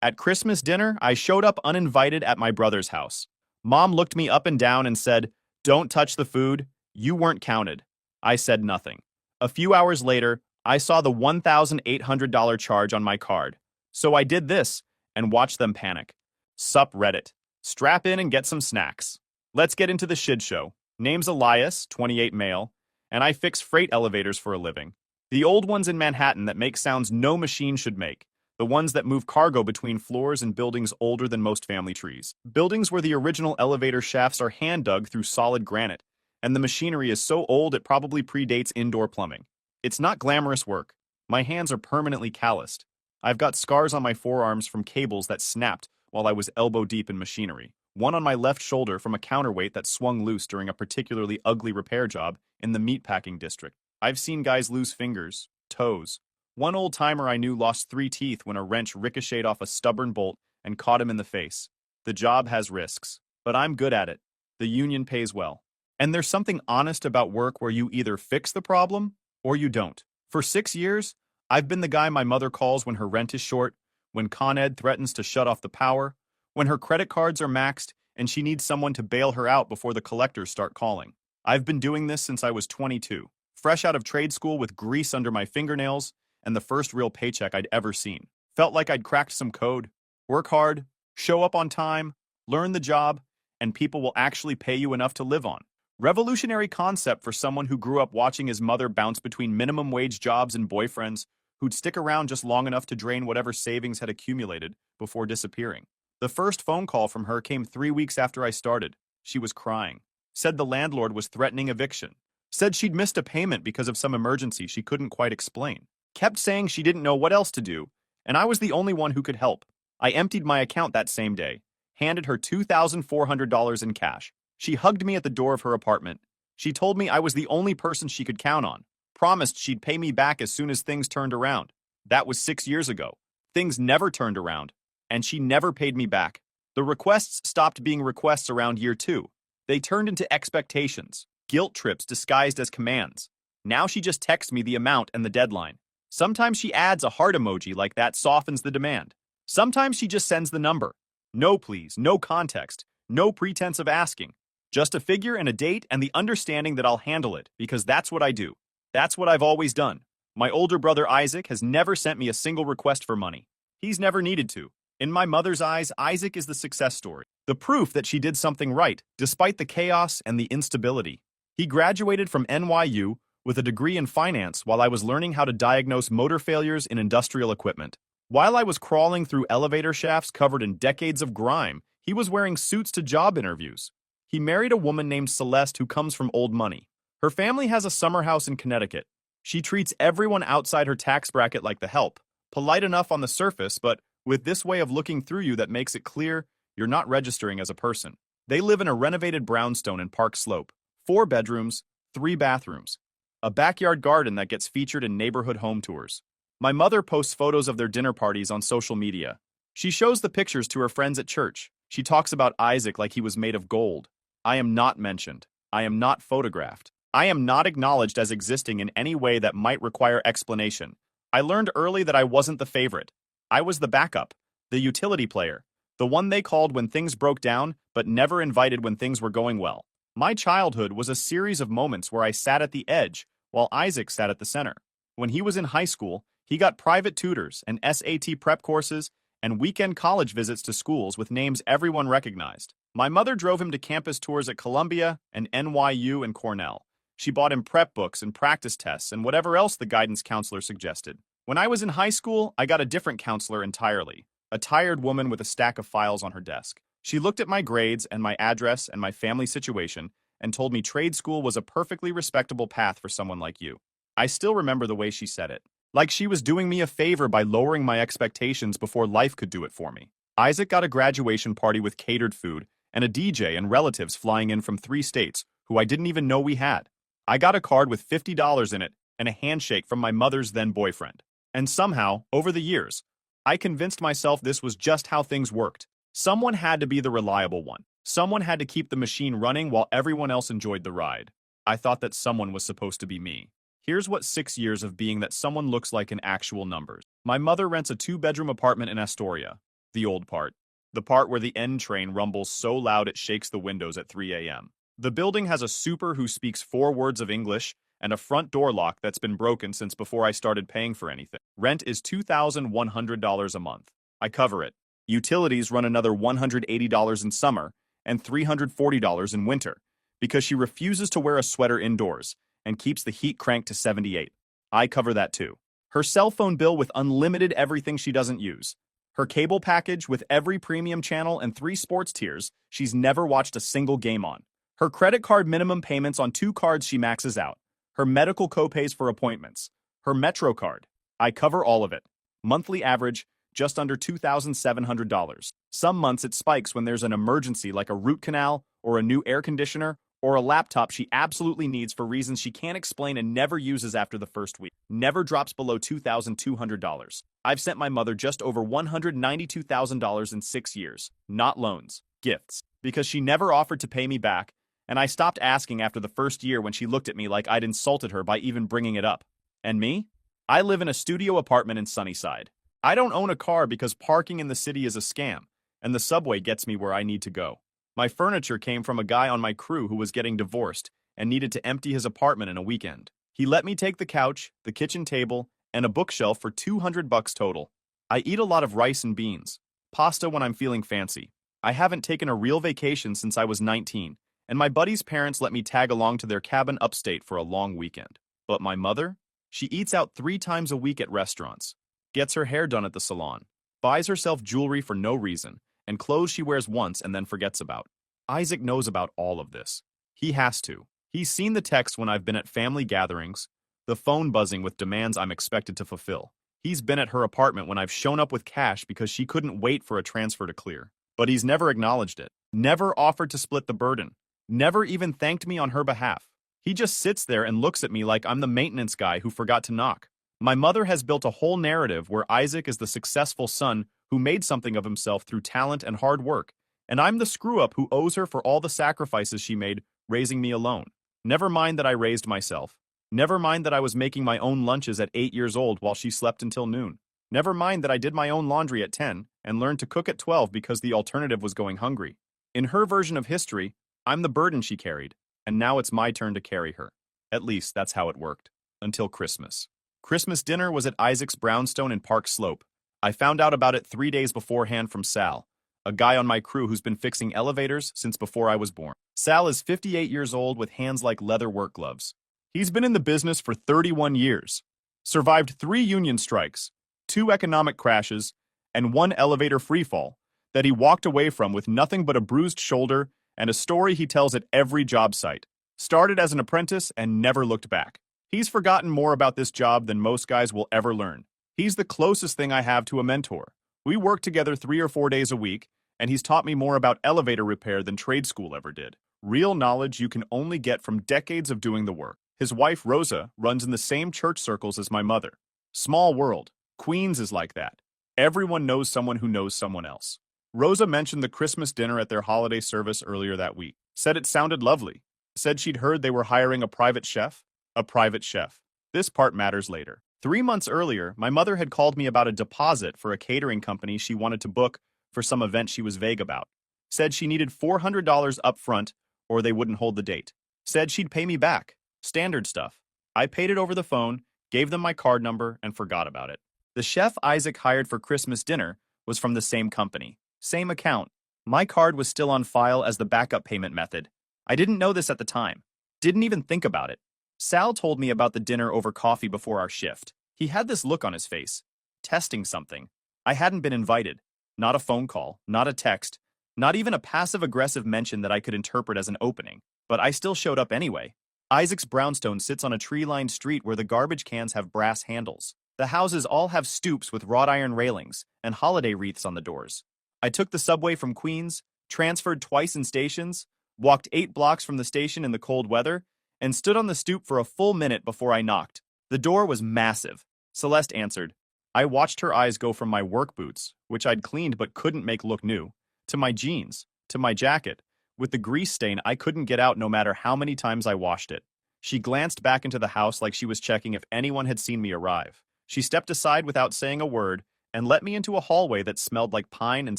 At Christmas dinner, I showed up uninvited at my brother's house. Mom looked me up and down and said, "Don't touch the food. You weren't counted." I said nothing. A few hours later, I saw the $1,800 charge on my card. So I did this and watched them panic. Sup Reddit. Strap in and get some snacks. Let's get into the shit show. Name's Elias, 28 male, and I fix freight elevators for a living. The old ones in Manhattan that make sounds no machine should make. The ones that move cargo between floors in buildings older than most family trees. Buildings where the original elevator shafts are hand-dug through solid granite, and the machinery is so old it probably predates indoor plumbing. It's not glamorous work. My hands are permanently calloused. I've got scars on my forearms from cables that snapped while I was elbow-deep in machinery. One on my left shoulder from a counterweight that swung loose during a particularly ugly repair job in the meatpacking district. I've seen guys lose fingers, toes. One old-timer I knew lost 3 teeth when a wrench ricocheted off a stubborn bolt and caught him in the face. The job has risks, but I'm good at it. The union pays well. And there's something honest about work where you either fix the problem or you don't. For 6 years, I've been the guy my mother calls when her rent is short, when Con Ed threatens to shut off the power, when her credit cards are maxed and she needs someone to bail her out before the collectors start calling. I've been doing this since I was 22, fresh out of trade school with grease under my fingernails and the first real paycheck I'd ever seen. Felt like I'd cracked some code. Work hard, show up on time, learn the job, and people will actually pay you enough to live on. Revolutionary concept for someone who grew up watching his mother bounce between minimum wage jobs and boyfriends who'd stick around just long enough to drain whatever savings had accumulated before disappearing. The first phone call from her came 3 weeks after I started. She was crying. Said the landlord was threatening eviction. Said she'd missed a payment because of some emergency she couldn't quite explain. Kept saying she didn't know what else to do, and I was the only one who could help. I emptied my account that same day, handed her $2,400 in cash. She hugged me at the door of her apartment. She told me I was the only person she could count on. Promised she'd pay me back as soon as things turned around. That was 6 years ago. Things never turned around, and she never paid me back. The requests stopped being requests around year 2. They turned into expectations, guilt trips disguised as commands. Now she just texts me the amount and the deadline. Sometimes she adds a heart emoji like that softens the demand. Sometimes she just sends the number. No please, no context, no pretense of asking. Just a figure and a date and the understanding that I'll handle it because that's what I do. That's what I've always done. My older brother Isaac has never sent me a single request for money. He's never needed to. In my mother's eyes, Isaac is the success story. The proof that she did something right, despite the chaos and the instability. He graduated from NYU with a degree in finance while I was learning how to diagnose motor failures in industrial equipment. While I was crawling through elevator shafts covered in decades of grime, he was wearing suits to job interviews. He married a woman named Celeste who comes from old money. Her family has a summer house in Connecticut. She treats everyone outside her tax bracket like the help, polite enough on the surface, but with this way of looking through you that makes it clear you're not registering as a person. They live in a renovated brownstone in Park Slope. 4 bedrooms, 3 bathrooms. A backyard garden that gets featured in neighborhood home tours. My mother posts photos of their dinner parties on social media. She shows the pictures to her friends at church. She talks about Isaac like he was made of gold. I am not mentioned. I am not photographed. I am not acknowledged as existing in any way that might require explanation. I learned early that I wasn't the favorite. I was the backup, the utility player, the one they called when things broke down, but never invited when things were going well. My childhood was a series of moments where I sat at the edge, while Isaac sat at the center. When he was in high school, he got private tutors and SAT prep courses and weekend college visits to schools with names everyone recognized. My mother drove him to campus tours at Columbia and NYU and Cornell. She bought him prep books and practice tests and whatever else the guidance counselor suggested. When I was in high school, I got a different counselor entirely, a tired woman with a stack of files on her desk. She looked at my grades and my address and my family situation and told me trade school was a perfectly respectable path for someone like you. I still remember the way she said it. Like she was doing me a favor by lowering my expectations before life could do it for me. Isaac got a graduation party with catered food and a DJ and relatives flying in from 3 states who I didn't even know we had. I got a card with $50 in it and a handshake from my mother's then boyfriend. And somehow, over the years, I convinced myself this was just how things worked. Someone had to be the reliable one. Someone had to keep the machine running while everyone else enjoyed the ride. I thought that someone was supposed to be me. Here's what 6 years of being that someone looks like in actual numbers. My mother rents a 2-bedroom apartment in Astoria. The old part. The part where the N train rumbles so loud it shakes the windows at 3 a.m. The building has a super who speaks 4 words of English and a front door lock that's been broken since before I started paying for anything. Rent is $2,100 a month. I cover it. Utilities run another $180 in summer and $340 in winter because she refuses to wear a sweater indoors and keeps the heat cranked to 78. I cover that too. Her cell phone bill with unlimited everything she doesn't use. Her cable package with every premium channel and 3 sports tiers she's never watched a single game on. Her credit card minimum payments on 2 cards she maxes out. Her medical copays for appointments. Her Metro card. I cover all of it. Monthly average, just under $2,700. Some months it spikes when there's an emergency like a root canal or a new air conditioner or a laptop she absolutely needs for reasons she can't explain and never uses after the first week. Never drops below $2,200. I've sent my mother just over $192,000 in 6 years. Not loans, gifts. Because she never offered to pay me back, and I stopped asking after the first year when she looked at me like I'd insulted her by even bringing it up. And me? I live in a studio apartment in Sunnyside. I don't own a car because parking in the city is a scam, and the subway gets me where I need to go. My furniture came from a guy on my crew who was getting divorced and needed to empty his apartment in a weekend. He let me take the couch, the kitchen table, and a bookshelf for $200 total. I eat a lot of rice and beans, pasta when I'm feeling fancy. I haven't taken a real vacation since I was 19, and my buddy's parents let me tag along to their cabin upstate for a long weekend. But my mother? She eats out 3 times a week at restaurants, gets her hair done at the salon, buys herself jewelry for no reason, and clothes she wears once and then forgets about. Isaac knows about all of this. He has to. He's seen the text when I've been at family gatherings, the phone buzzing with demands I'm expected to fulfill. He's been at her apartment when I've shown up with cash because she couldn't wait for a transfer to clear. But he's never acknowledged it, never offered to split the burden, never even thanked me on her behalf. He just sits there and looks at me like I'm the maintenance guy who forgot to knock. My mother has built a whole narrative where Isaac is the successful son who made something of himself through talent and hard work, and I'm the screw-up who owes her for all the sacrifices she made raising me alone. Never mind that I raised myself. Never mind that I was making my own lunches at 8 years old while she slept until noon. Never mind that I did my own laundry at 10 and learned to cook at 12 because the alternative was going hungry. In her version of history, I'm the burden she carried, and now it's my turn to carry her. At least that's how it worked. Until Christmas. Christmas dinner was at Isaac's brownstone in Park Slope. I found out about it 3 days beforehand from Sal, a guy on my crew who's been fixing elevators since before I was born. Sal is 58 years old with hands like leather work gloves. He's been in the business for 31 years, survived 3 union strikes, 2 economic crashes, and 1 elevator freefall that he walked away from with nothing but a bruised shoulder and a story he tells at every job site. Started as an apprentice and never looked back. He's forgotten more about this job than most guys will ever learn. He's the closest thing I have to a mentor. We work together 3 or 4 days a week, and he's taught me more about elevator repair than trade school ever did. Real knowledge you can only get from decades of doing the work. His wife, Rosa, runs in the same church circles as my mother. Small world. Queens is like that. Everyone knows someone who knows someone else. Rosa mentioned the Christmas dinner at their holiday service earlier that week. Said it sounded lovely. Said she'd heard they were hiring a private chef. A private chef. This part matters later. 3 months earlier, my mother had called me about a deposit for a catering company she wanted to book for some event she was vague about. Said she needed $400 up front or they wouldn't hold the date. Said she'd pay me back. Standard stuff. I paid it over the phone, gave them my card number, and forgot about it. The chef Isaac hired for Christmas dinner was from the same company. Same account. My card was still on file as the backup payment method. I didn't know this at the time. Didn't even think about it. Sal told me about the dinner over coffee before our shift. He had this look on his face. Testing something. I hadn't been invited. Not a phone call, not a text, not even a passive-aggressive mention that I could interpret as an opening. But I still showed up anyway. Isaac's brownstone sits on a tree-lined street where the garbage cans have brass handles. The houses all have stoops with wrought iron railings and holiday wreaths on the doors. I took the subway from Queens, transferred twice in stations, walked 8 blocks from the station in the cold weather, and stood on the stoop for a full minute before I knocked. The door was massive. Celeste answered. I watched her eyes go from my work boots, which I'd cleaned but couldn't make look new, to my jeans, to my jacket, with the grease stain I couldn't get out no matter how many times I washed it. She glanced back into the house like she was checking if anyone had seen me arrive. She stepped aside without saying a word and let me into a hallway that smelled like pine and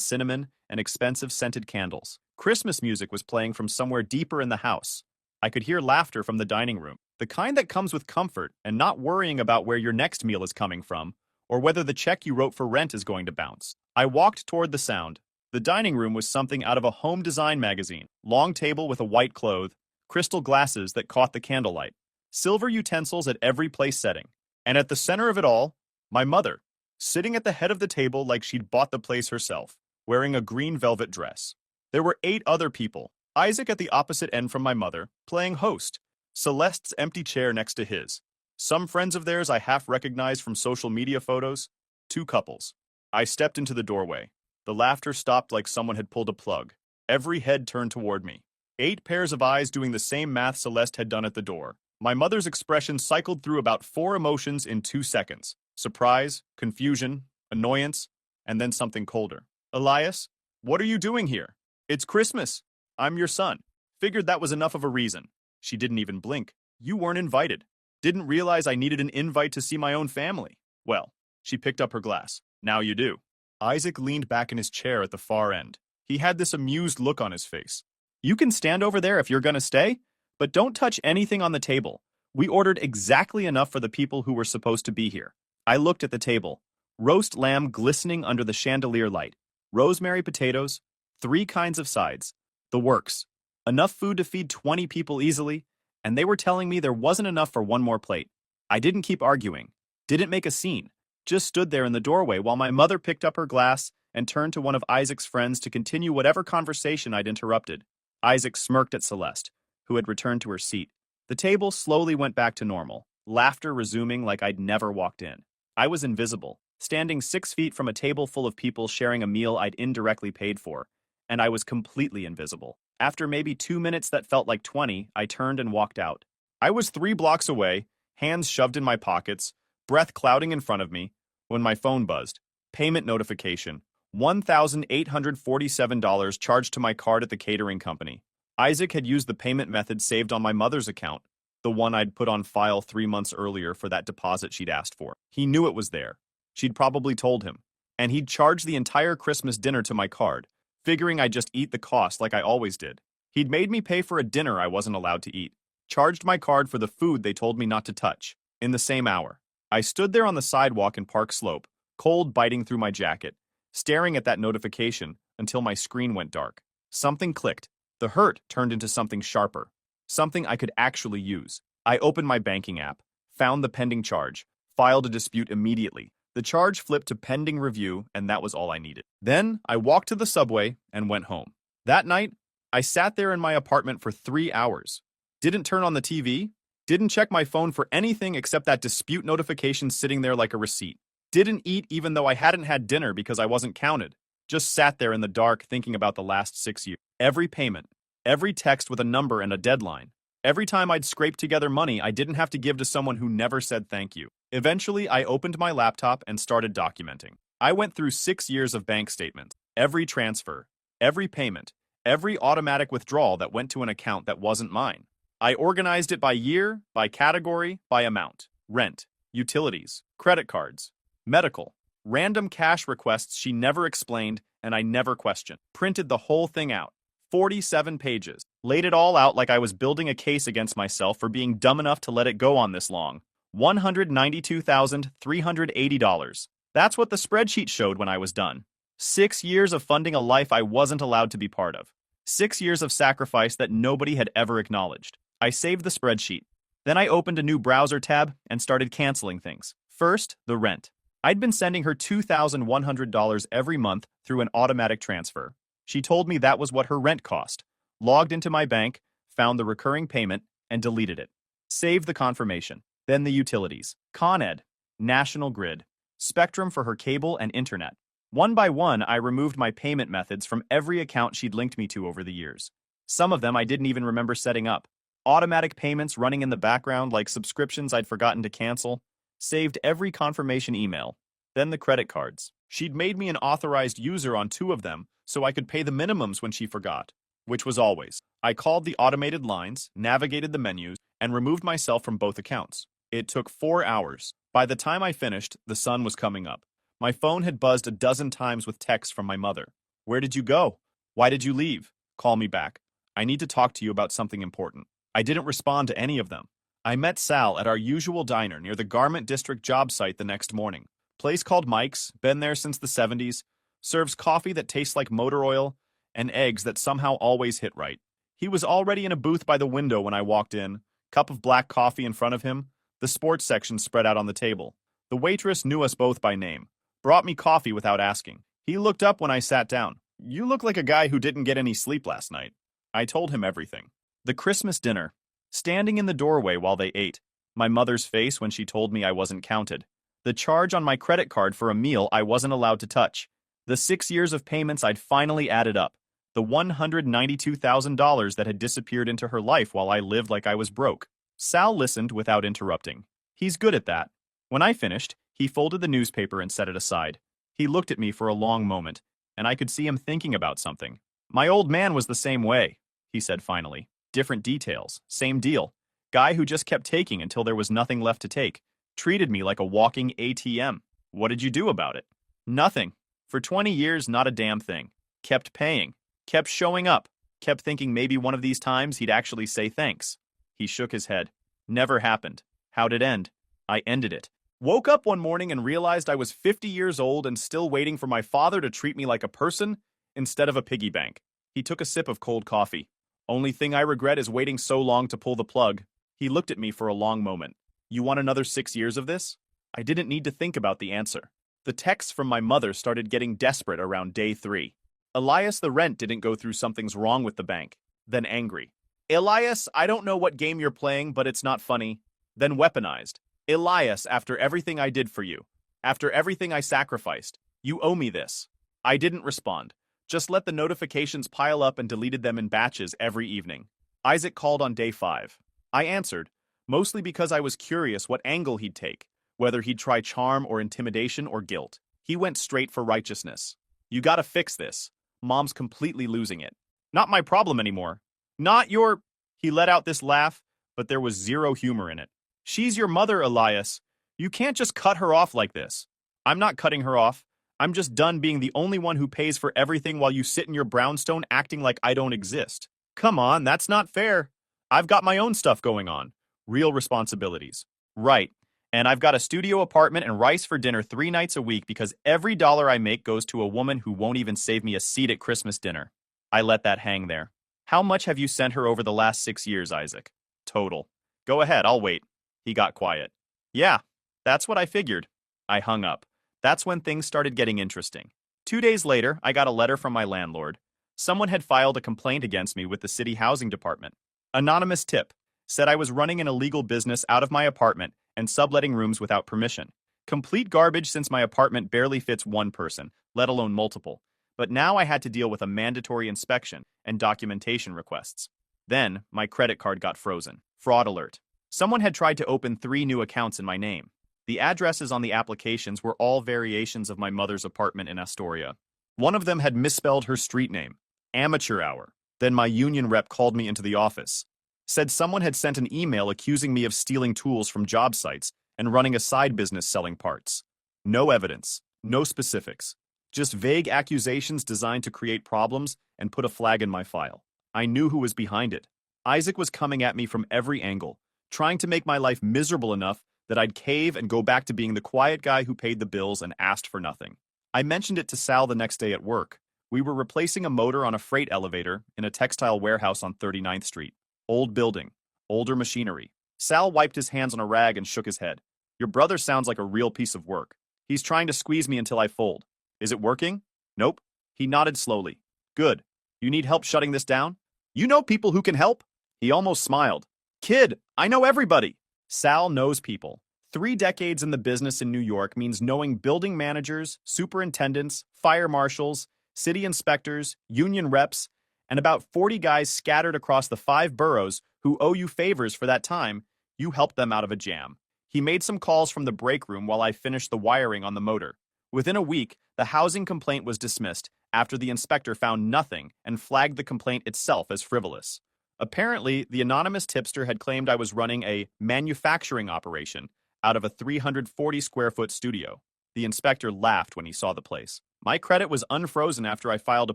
cinnamon and expensive scented candles. Christmas music was playing from somewhere deeper in the house. I could hear laughter from the dining room, the kind that comes with comfort and not worrying about where your next meal is coming from or whether the check you wrote for rent is going to bounce. I walked toward the sound. The dining room was something out of a home design magazine. Long table with a white cloth, crystal glasses that caught the candlelight, silver utensils at every place setting. And at the center of it all, my mother, sitting at the head of the table like she'd bought the place herself, wearing a green velvet dress. There were 8 other people, Isaac at the opposite end from my mother, playing host, Celeste's empty chair next to his. Some friends of theirs I half recognized from social media photos, 2 couples. I stepped into the doorway. The laughter stopped like someone had pulled a plug. Every head turned toward me. 8 pairs of eyes doing the same math Celeste had done at the door. My mother's expression cycled through about 4 emotions in 2 seconds. Surprise, confusion, annoyance, and then something colder. Elias, what are you doing here? It's Christmas. I'm your son. Figured that was enough of a reason. She didn't even blink. You weren't invited. Didn't realize I needed an invite to see my own family. Well, she picked up her glass. Now you do. Isaac leaned back in his chair at the far end. He had this amused look on his face. You can stand over there if you're gonna stay, but don't touch anything on the table. We ordered exactly enough for the people who were supposed to be here. I looked at the table. Roast lamb glistening under the chandelier light. Rosemary potatoes. 3 kinds of sides. The works. Enough food to feed 20 people easily, and they were telling me there wasn't enough for 1 more plate. I didn't keep arguing. Didn't make a scene. Just stood there in the doorway while my mother picked up her glass and turned to one of Isaac's friends to continue whatever conversation I'd interrupted. Isaac smirked at Celeste, who had returned to her seat. The table slowly went back to normal, laughter resuming like I'd never walked in. I was invisible, standing 6 feet from a table full of people sharing a meal I'd indirectly paid for, and I was completely invisible. After maybe 2 minutes that felt like 20, I turned and walked out. I was 3 blocks away, hands shoved in my pockets, breath clouding in front of me, when my phone buzzed. Payment notification. $1,847 charged to my card at the catering company. Isaac had used the payment method saved on my mother's account, the one I'd put on file 3 months earlier for that deposit she'd asked for. He knew it was there. She'd probably told him. And he'd charged the entire Christmas dinner to my card, figuring I'd just eat the cost like I always did. He'd made me pay for a dinner I wasn't allowed to eat. Charged my card for the food they told me not to touch. In the same hour. I stood there on the sidewalk in Park Slope, cold biting through my jacket, staring at that notification until my screen went dark. Something clicked. The hurt turned into something sharper. Something I could actually use. I opened my banking app, found the pending charge, filed a dispute immediately. The charge flipped to pending review, and that was all I needed. Then, I walked to the subway and went home. That night, I sat there in my apartment for 3 hours. Didn't turn on the TV. Didn't check my phone for anything except that dispute notification sitting there like a receipt. Didn't eat even though I hadn't had dinner because I wasn't counted. Just sat there in the dark thinking about the last 6 years. Every payment. Every text with a number and a deadline. Every time I'd scrape together money I didn't have to give to someone who never said thank you. Eventually, I opened my laptop and started documenting. I went through 6 years of bank statements. Every transfer. Every payment. Every automatic withdrawal that went to an account that wasn't mine. I organized it by year, by category, by amount. Rent, utilities, credit cards, medical, random cash requests she never explained and I never questioned. Printed the whole thing out. 47 pages. Laid it all out like I was building a case against myself for being dumb enough to let it go on this long. $192,380. That's what the spreadsheet showed when I was done. 6 years of funding a life I wasn't allowed to be part of. 6 years of sacrifice that nobody had ever acknowledged. I saved the spreadsheet. Then I opened a new browser tab and started canceling things. First, the rent. I'd been sending her $2,100 every month through an automatic transfer. She told me that was what her rent cost. Logged into my bank, found the recurring payment, and deleted it. Saved the confirmation. Then the utilities. Con Ed, National Grid, Spectrum for her cable and internet. One by one, I removed my payment methods from every account she'd linked me to over the years. Some of them I didn't even remember setting up. Automatic payments running in the background like subscriptions I'd forgotten to cancel. Saved every confirmation email. Then the credit cards. She'd made me an authorized user on 2 of them so I could pay the minimums when she forgot, which was always. I called the automated lines, navigated the menus, and removed myself from both accounts. It took 4 hours. By the time I finished, the sun was coming up. My phone had buzzed a dozen times with texts from my mother. Where did you go? Why did you leave? Call me back. I need to talk to you about something important. I didn't respond to any of them. I met Sal at our usual diner near the Garment District job site the next morning. Place called Mike's, been there since the 70s, serves coffee that tastes like motor oil, and eggs that somehow always hit right. He was already in a booth by the window when I walked in, cup of black coffee in front of him, the sports section spread out on the table. The waitress knew us both by name, brought me coffee without asking. He looked up when I sat down. You look like a guy who didn't get any sleep last night. I told him everything. The Christmas dinner. Standing in the doorway while they ate. My mother's face when she told me I wasn't counted. The charge on my credit card for a meal I wasn't allowed to touch. The 6 years of payments I'd finally added up. The $192,000 that had disappeared into her life while I lived like I was broke. Sal listened without interrupting. He's good at that. When I finished, he folded the newspaper and set it aside. He looked at me for a long moment, and I could see him thinking about something. My old man was the same way, he said finally. Different details, same deal. Guy who just kept taking until there was nothing left to take. Treated me like a walking ATM. What did you do about it? Nothing. For 20 years, not a damn thing. Kept paying. Kept showing up. Kept thinking maybe one of these times he'd actually say thanks. He shook his head. Never happened. How'd it end? I ended it. Woke up one morning and realized I was 50 years old and still waiting for my father to treat me like a person instead of a piggy bank. He took a sip of cold coffee. Only thing I regret is waiting so long to pull the plug. He looked at me for a long moment. You want another 6 years of this? I didn't need to think about the answer. The texts from my mother started getting desperate around day 3. Elias, the rent didn't go through, something's wrong with the bank. Then angry. Elias, I don't know what game you're playing, but it's not funny. Then weaponized. Elias, after everything I did for you, after everything I sacrificed, you owe me this. I didn't respond. Just let the notifications pile up and deleted them in batches every evening. Isaac called on day 5. I answered, mostly because I was curious what angle he'd take, whether he'd try charm or intimidation or guilt. He went straight for righteousness. You gotta fix this. Mom's completely losing it. Not my problem anymore. Not your... He let out this laugh, but there was zero humor in it. She's your mother, Elias. You can't just cut her off like this. I'm not cutting her off. I'm just done being the only one who pays for everything while you sit in your brownstone acting like I don't exist. Come on, that's not fair. I've got my own stuff going on. Real responsibilities. Right. And I've got a studio apartment and rice for dinner 3 nights a week because every dollar I make goes to a woman who won't even save me a seat at Christmas dinner. I let that hang there. How much have you sent her over the last 6 years, Isaac? Total. Go ahead, I'll wait. He got quiet. Yeah, that's what I figured. I hung up. That's when things started getting interesting. 2 days later, I got a letter from my landlord. Someone had filed a complaint against me with the city housing department. Anonymous tip. Said I was running an illegal business out of my apartment and subletting rooms without permission. Complete garbage since my apartment barely fits one person, let alone multiple. But now I had to deal with a mandatory inspection and documentation requests. Then, my credit card got frozen. Fraud alert. Someone had tried to open 3 new accounts in my name. The addresses on the applications were all variations of my mother's apartment in Astoria. One of them had misspelled her street name. Amateur hour. Then my union rep called me into the office. Said someone had sent an email accusing me of stealing tools from job sites and running a side business selling parts. No evidence. No specifics. Just vague accusations designed to create problems and put a flag in my file. I knew who was behind it. Isaac was coming at me from every angle, trying to make my life miserable enough that I'd cave and go back to being the quiet guy who paid the bills and asked for nothing. I mentioned it to Sal the next day at work. We were replacing a motor on a freight elevator in a textile warehouse on 39th Street. Old building. Older machinery. Sal wiped his hands on a rag and shook his head. Your brother sounds like a real piece of work. He's trying to squeeze me until I fold. Is it working? Nope. He nodded slowly. Good. You need help shutting this down? You know people who can help? He almost smiled. Kid, I know everybody. Sal knows people. 3 decades in the business in New York means knowing building managers, superintendents, fire marshals, city inspectors, union reps, and about 40 guys scattered across the 5 boroughs who owe you favors for that time you helped them out of a jam. He made some calls from the break room while I finished the wiring on the motor. Within a week, the housing complaint was dismissed after the inspector found nothing and flagged the complaint itself as frivolous. Apparently, the anonymous tipster had claimed I was running a manufacturing operation out of a 340-square-foot studio. The inspector laughed when he saw the place. My credit was unfrozen after I filed a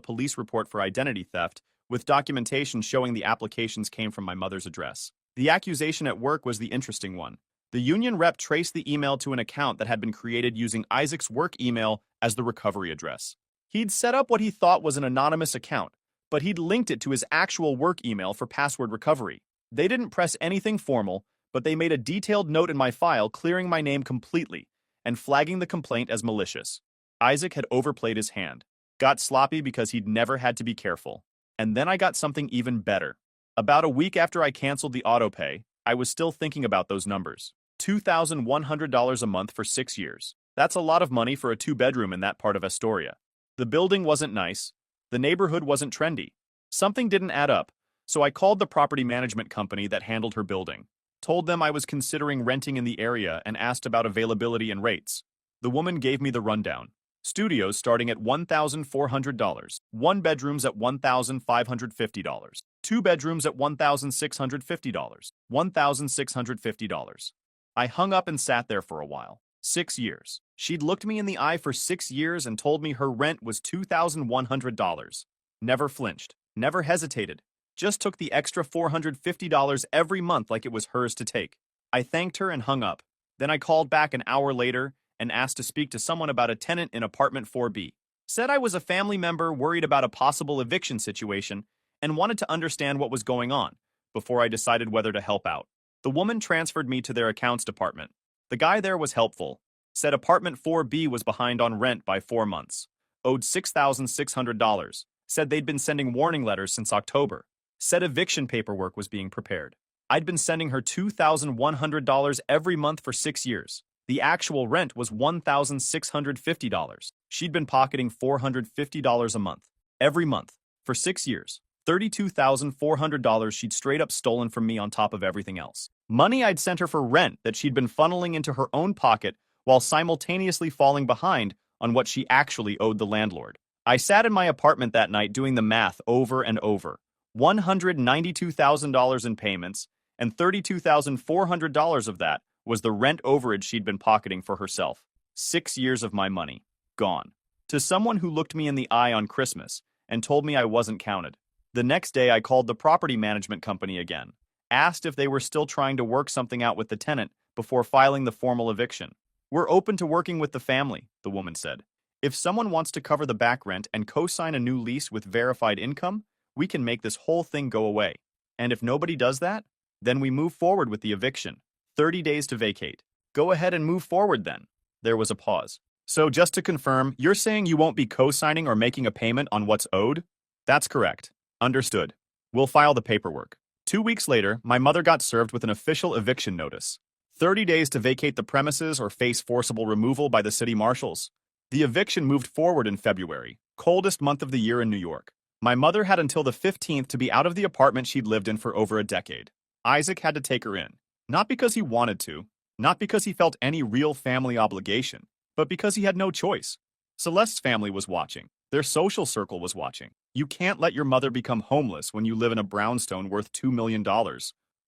police report for identity theft, with documentation showing the applications came from my mother's address. The accusation at work was the interesting one. The union rep traced the email to an account that had been created using Isaac's work email as the recovery address. He'd set up what he thought was an anonymous account, but he'd linked it to his actual work email for password recovery. They didn't press anything formal, but they made a detailed note in my file clearing my name completely and flagging the complaint as malicious. Isaac had overplayed his hand, got sloppy because he'd never had to be careful. And then I got something even better. About a week after I canceled the autopay, I was still thinking about those numbers. $2,100 a month for 6 years. That's a lot of money for a 2-bedroom in that part of Astoria. The building wasn't nice. The neighborhood wasn't trendy. Something didn't add up, so I called the property management company that handled her building. Told them I was considering renting in the area and asked about availability and rates. The woman gave me the rundown. Studios starting at $1,400, 1 bedrooms at $1,550, 2 bedrooms at $1,650, $1,650. I hung up and sat there for a while. 6 years. She'd looked me in the eye for 6 years and told me her rent was $2,100. Never flinched, never hesitated, just took the extra $450 every month like it was hers to take. I thanked her and hung up. Then I called back an hour later and asked to speak to someone about a tenant in apartment 4B. Said I was a family member worried about a possible eviction situation and wanted to understand what was going on before I decided whether to help out. The woman transferred me to their accounts department. The guy there was helpful. Said apartment 4B was behind on rent by 4 months. Owed $6,600. Said they'd been sending warning letters since October. Said eviction paperwork was being prepared. I'd been sending her $2,100 every month for 6 years. The actual rent was $1,650. She'd been pocketing $450 a month, every month, for 6 years. $32,400 she'd straight up stolen from me on top of everything else. Money I'd sent her for rent that she'd been funneling into her own pocket while simultaneously falling behind on what she actually owed the landlord. I sat in my apartment that night doing the math over and over. $192,000 in payments, and $32,400 of that was the rent overage she'd been pocketing for herself. 6 years of my money, gone. To someone who looked me in the eye on Christmas and told me I wasn't counted. The next day I called the property management company again, asked if they were still trying to work something out with the tenant before filing the formal eviction. We're open to working with the family, the woman said. If someone wants to cover the back rent and co-sign a new lease with verified income, we can make this whole thing go away. And if nobody does that, then we move forward with the eviction. 30 days to vacate. Go ahead and move forward then. There was a pause. So just to confirm, you're saying you won't be co-signing or making a payment on what's owed? That's correct. Understood. We'll file the paperwork. 2 weeks later, my mother got served with an official eviction notice. 30 days to vacate the premises or face forcible removal by the city marshals. The eviction moved forward in February, coldest month of the year in New York. My mother had until the 15th to be out of the apartment she'd lived in for over a decade. Isaac had to take her in. Not because he wanted to, not because he felt any real family obligation, but because he had no choice. Celeste's family was watching. Their social circle was watching. You can't let your mother become homeless when you live in a brownstone worth $2 million.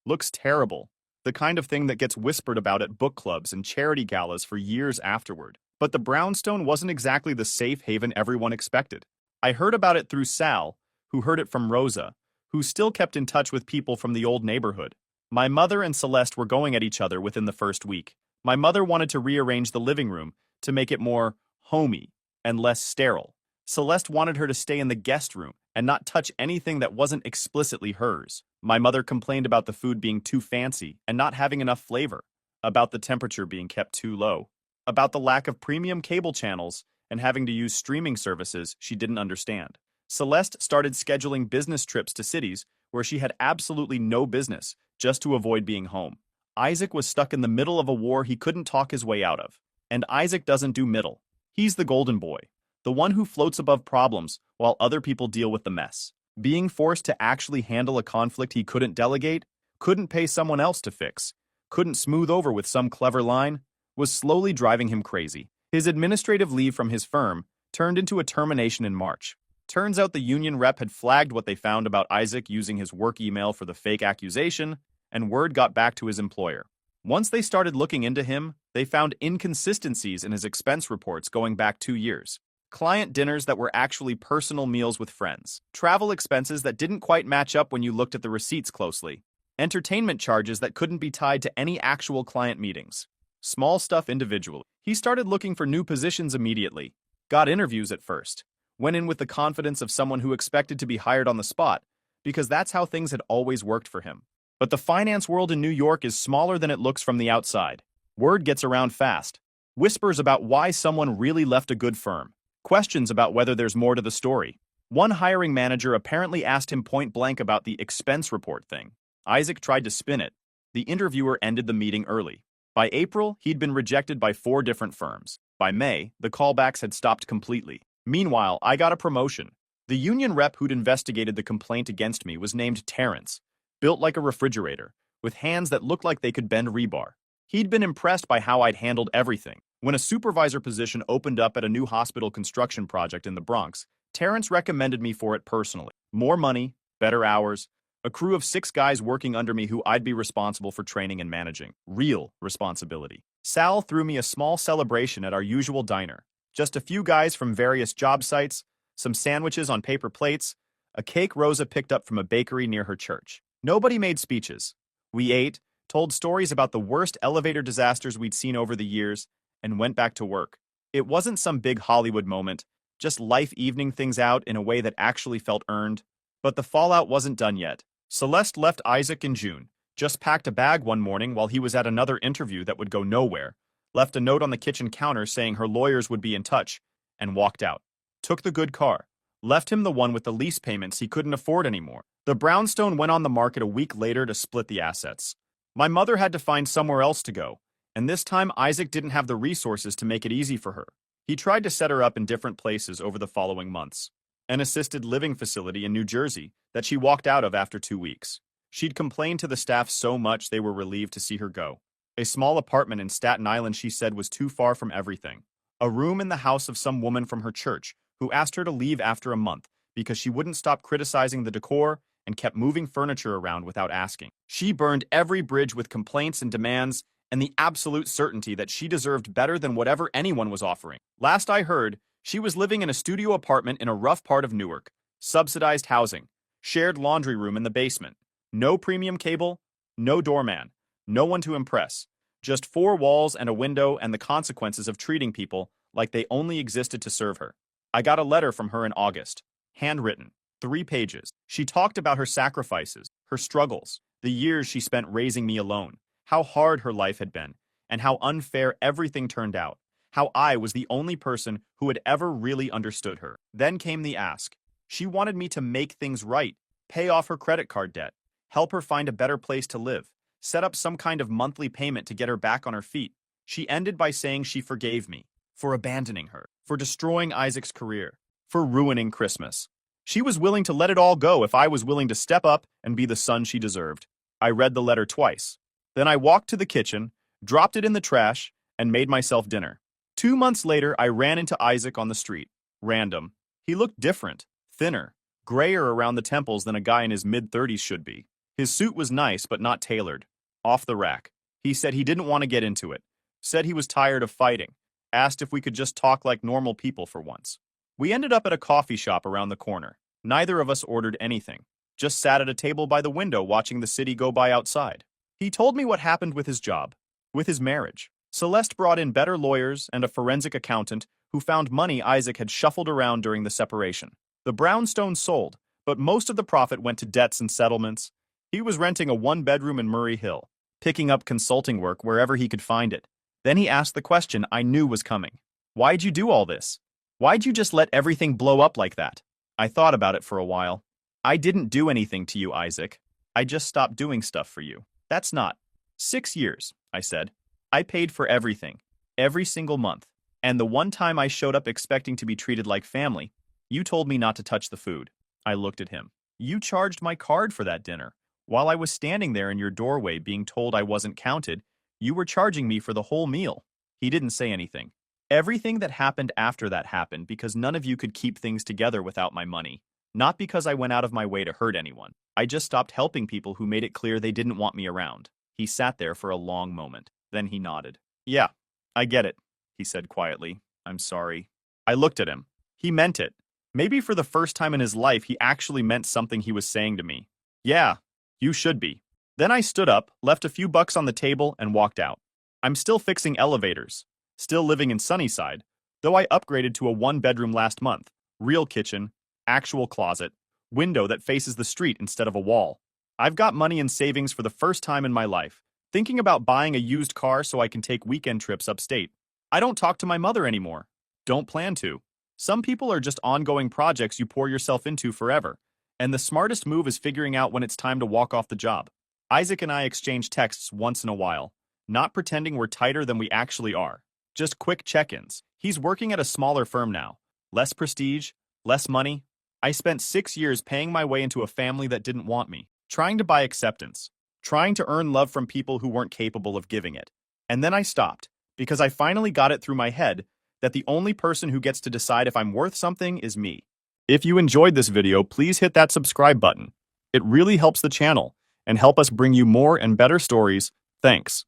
Looks terrible. The kind of thing that gets whispered about at book clubs and charity galas for years afterward. But the brownstone wasn't exactly the safe haven everyone expected. I heard about it through Sal, who heard it from Rosa, who still kept in touch with people from the old neighborhood. My mother and Celeste were going at each other within the first week. My mother wanted to rearrange the living room to make it more homey and less sterile. Celeste wanted her to stay in the guest room and not touch anything that wasn't explicitly hers. My mother complained about the food being too fancy and not having enough flavor, about the temperature being kept too low, about the lack of premium cable channels and having to use streaming services she didn't understand. Celeste started scheduling business trips to cities where she had absolutely no business, just to avoid being home. Isaac was stuck in the middle of a war he couldn't talk his way out of. And Isaac doesn't do middle. He's the golden boy, the one who floats above problems while other people deal with the mess. Being forced to actually handle a conflict he couldn't delegate, couldn't pay someone else to fix, couldn't smooth over with some clever line, was slowly driving him crazy. His administrative leave from his firm turned into a termination in March. Turns out the union rep had flagged what they found about Isaac using his work email for the fake accusation, and word got back to his employer. Once they started looking into him, they found inconsistencies in his expense reports going back 2 years. Client dinners that were actually personal meals with friends. Travel expenses that didn't quite match up when you looked at the receipts closely. Entertainment charges that couldn't be tied to any actual client meetings. Small stuff individually. He started looking for new positions immediately. Got interviews at first. Went in with the confidence of someone who expected to be hired on the spot, because that's how things had always worked for him. But the finance world in New York is smaller than it looks from the outside. Word gets around fast. Whispers about why someone really left a good firm. Questions about whether there's more to the story. One hiring manager apparently asked him point blank about the expense report thing. Isaac tried to spin it. The interviewer ended the meeting early. By April, he'd been rejected by 4 different firms. By May, the callbacks had stopped completely. Meanwhile, I got a promotion. The union rep who'd investigated the complaint against me was named Terrence, built like a refrigerator, with hands that looked like they could bend rebar. He'd been impressed by how I'd handled everything. When a supervisor position opened up at a new hospital construction project in the Bronx, Terrence recommended me for it personally. More money, better hours, a crew of 6 guys working under me who I'd be responsible for training and managing. Real responsibility. Sal threw me a small celebration at our usual diner. Just a few guys from various job sites, some sandwiches on paper plates, a cake Rosa picked up from a bakery near her church. Nobody made speeches. We ate, told stories about the worst elevator disasters we'd seen over the years, and went back to work. It wasn't some big Hollywood moment, just life evening things out in a way that actually felt earned. But the fallout wasn't done yet. Celeste left Isaac in June, just packed a bag one morning while he was at another interview that would go nowhere, left a note on the kitchen counter saying her lawyers would be in touch, and walked out. Took the good car, left him the one with the lease payments he couldn't afford anymore. The brownstone went on the market a week later to split the assets. My mother had to find somewhere else to go, and this time Isaac didn't have the resources to make it easy for her. He tried to set her up in different places over the following months. An assisted living facility in New Jersey that she walked out of after 2 weeks. She'd complained to the staff so much they were relieved to see her go. A small apartment in Staten Island she said was too far from everything. A room in the house of some woman from her church who asked her to leave after a month because she wouldn't stop criticizing the decor and kept moving furniture around without asking. She burned every bridge with complaints and demands and the absolute certainty that she deserved better than whatever anyone was offering. Last I heard, she was living in a studio apartment in a rough part of Newark. Subsidized housing. Shared laundry room in the basement. No premium cable. No doorman. No one to impress. Just 4 walls and a window and the consequences of treating people like they only existed to serve her. I got a letter from her in August. Handwritten. 3 pages. She talked about her sacrifices, her struggles, the years she spent raising me alone, how hard her life had been, and how unfair everything turned out, how I was the only person who had ever really understood her. Then came the ask. She wanted me to make things right, pay off her credit card debt, help her find a better place to live, set up some kind of monthly payment to get her back on her feet. She ended by saying she forgave me for abandoning her, for destroying Isaac's career, for ruining Christmas. She was willing to let it all go if I was willing to step up and be the son she deserved. I read the letter twice. Then I walked to the kitchen, dropped it in the trash, and made myself dinner. 2 months later, I ran into Isaac on the street. Random. He looked different, thinner, grayer around the temples than a guy in his mid-30s should be. His suit was nice but not tailored. Off the rack. He said he didn't want to get into it. Said he was tired of fighting. Asked if we could just talk like normal people for once. We ended up at a coffee shop around the corner. Neither of us ordered anything. Just sat at a table by the window watching the city go by outside. He told me what happened with his job, with his marriage. Celeste brought in better lawyers and a forensic accountant who found money Isaac had shuffled around during the separation. The brownstone sold, but most of the profit went to debts and settlements. He was renting a 1-bedroom in Murray Hill, picking up consulting work wherever he could find it. Then he asked the question I knew was coming. Why'd you do all this? Why'd you just let everything blow up like that? I thought about it for a while. I didn't do anything to you, Isaac. I just stopped doing stuff for you. That's not. 6 years, I said. I paid for everything, every single month. And the one time I showed up expecting to be treated like family, you told me not to touch the food. I looked at him. You charged my card for that dinner. While I was standing there in your doorway being told I wasn't counted, you were charging me for the whole meal. He didn't say anything. Everything that happened after that happened because none of you could keep things together without my money. Not because I went out of my way to hurt anyone. I just stopped helping people who made it clear they didn't want me around. He sat there for a long moment. Then he nodded. Yeah, I get it, he said quietly. I'm sorry. I looked at him. He meant it. Maybe for the first time in his life, he actually meant something he was saying to me. Yeah, you should be. Then I stood up, left a few bucks on the table, and walked out. I'm still fixing elevators. Still living in Sunnyside, though I upgraded to a one-bedroom last month. Real kitchen, actual closet, window that faces the street instead of a wall. I've got money in savings for the first time in my life, thinking about buying a used car so I can take weekend trips upstate. I don't talk to my mother anymore. Don't plan to. Some people are just ongoing projects you pour yourself into forever, and the smartest move is figuring out when it's time to walk off the job. Isaac and I exchange texts once in a while, not pretending we're tighter than we actually are. Just quick check-ins. He's working at a smaller firm now. Less prestige, less money. I spent 6 years paying my way into a family that didn't want me, trying to buy acceptance, trying to earn love from people who weren't capable of giving it. And then I stopped, because I finally got it through my head that the only person who gets to decide if I'm worth something is me. If you enjoyed this video, please hit that subscribe button. It really helps the channel and help us bring you more and better stories. Thanks.